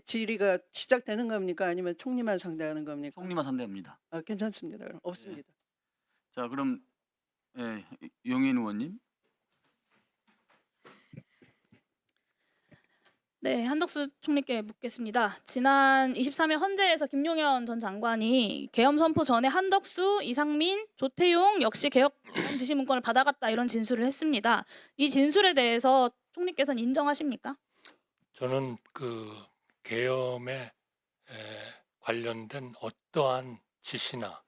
질의가 시작되는 겁니까? 아니면 총리만 상대하는 겁니까? 총리만 상대합니다. 괜찮습니다. 그럼 없습니다. 자, 그럼 용인 의원님. 네, 한덕수 총리께 묻겠습니다. 지난 23일 헌재에서 김용현 전 장관이 계엄 선포 전에 한덕수, 이상민, 조태용 역시 개혁 지시 문건을 받아갔다 이런 진술을 했습니다. 이 진술에 대해서 총리께서는 인정하십니까? 저는 그 계엄에 관련된 어떠한 지시나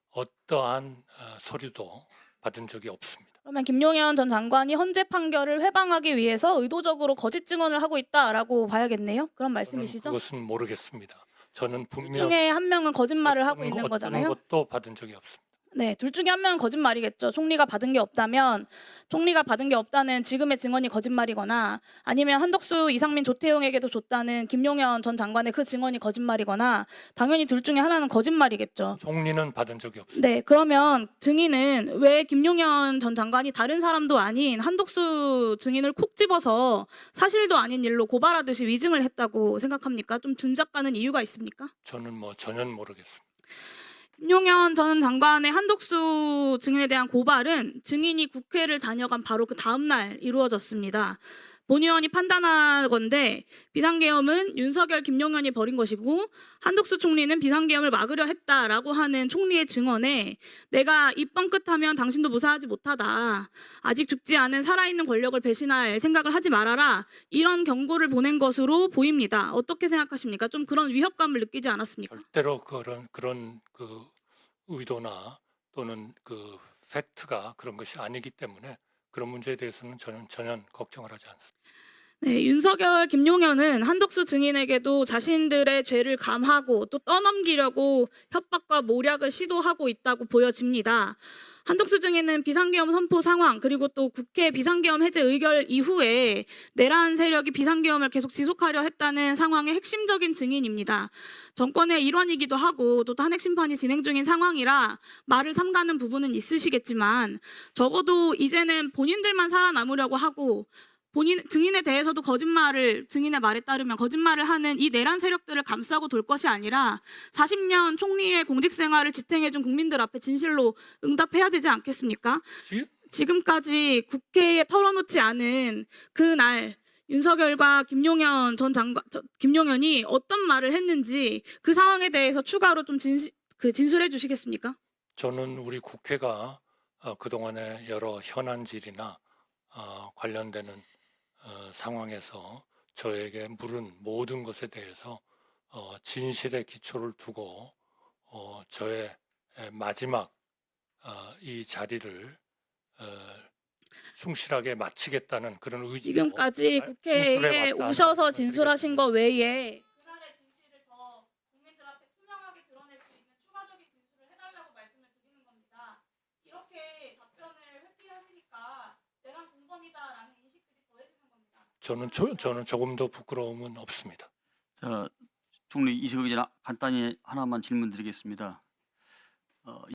어떠한 서류도 받은 적이 없습니다. 그러면 김용현 전 장관이 헌재 판결을 회방하기 위해서 의도적으로 거짓 증언을 하고 있다라고 봐야겠네요. 그런 말씀이시죠? 그것은 모르겠습니다. 저는 둘 분명 중에 한 명은 거짓말을 하고 있는 거잖아요. 어떤 것도 받은 적이 없습니다. 네, 둘 중에 한 명은 거짓말이겠죠. 총리가 받은 게 없다면 총리가 받은 게 없다는 지금의 증언이 거짓말이거나 아니면 한덕수, 이상민, 조태용에게도 줬다는 김용현 전 장관의 그 증언이 거짓말이거나 당연히 둘 중에 하나는 거짓말이겠죠. 총리는 받은 적이 없습니다. 네, 그러면 증인은 왜 김용현 전 장관이 다른 사람도 아닌 한덕수 증인을 콕 집어서 사실도 아닌 일로 고발하듯이 위증을 했다고 생각합니까? 좀 짐작 가는 이유가 있습니까? 저는 전혀 모르겠습니다. 김용현 전 장관의 한덕수 증인에 대한 고발은 증인이 국회를 다녀간 바로 그 다음 날 이루어졌습니다. 본 의원이 판단하건대 비상계엄은 윤석열, 김용현이 벌인 것이고 한덕수 총리는 비상계엄을 막으려 했다라고 하는 총리의 증언에 내가 입 뻥끗하면 당신도 무사하지 못하다. 아직 죽지 않은 살아있는 권력을 배신할 생각을 하지 말아라. 이런 경고를 보낸 것으로 보입니다. 어떻게 생각하십니까? 좀 그런 위협감을 느끼지 않았습니까? 절대로 그런 그 의도나 또는 그 팩트가 그런 것이 아니기 때문에 그런 문제에 대해서는 저는 전혀 걱정을 하지 않습니다. 네, 윤석열, 김용현은 한덕수 증인에게도 자신들의 죄를 감하고 또 떠넘기려고 협박과 모략을 시도하고 있다고 보여집니다. 한덕수 증인은 비상계엄 선포 상황 그리고 또 국회 비상계엄 해제 의결 이후에 내란 세력이 비상계엄을 계속 지속하려 했다는 상황의 핵심적인 증인입니다. 정권의 일원이기도 하고 또 탄핵 심판이 진행 중인 상황이라 말을 삼가는 부분은 있으시겠지만 적어도 이제는 본인들만 살아남으려고 하고 증인에 대해서도 증인의 말에 따르면 거짓말을 하는 이 내란 세력들을 감싸고 돌 것이 아니라 40년 총리의 공직 생활을 지탱해준 국민들 앞에 진실로 응답해야 되지 않겠습니까? 지금까지 국회에 털어놓지 않은 그날 윤석열과 김용현이 어떤 말을 했는지 그 상황에 대해서 추가로 좀 진술해 주시겠습니까? 저는 우리 국회가 그동안의 여러 현안질이나 관련되는 상황에서 저에게 물은 모든 것에 대해서 진실의 기초를 두고 저의 마지막 이 자리를 충실하게 마치겠다는 그런 의지로 지금까지 국회에 오셔서 진술하신 거 외에 그날의 진실을 더 국민들 앞에 투명하게 드러낼 수 있는 추가적인 진술을 해달라고 말씀을 드리는 겁니다. 이렇게 답변을 회피하시니까 내란 공범이다라는 인식들이 더해지는 겁니다. 저는 조금도 부끄러움은 없습니다. 자, 총리 이시국 기자 간단히 하나만 질문 드리겠습니다.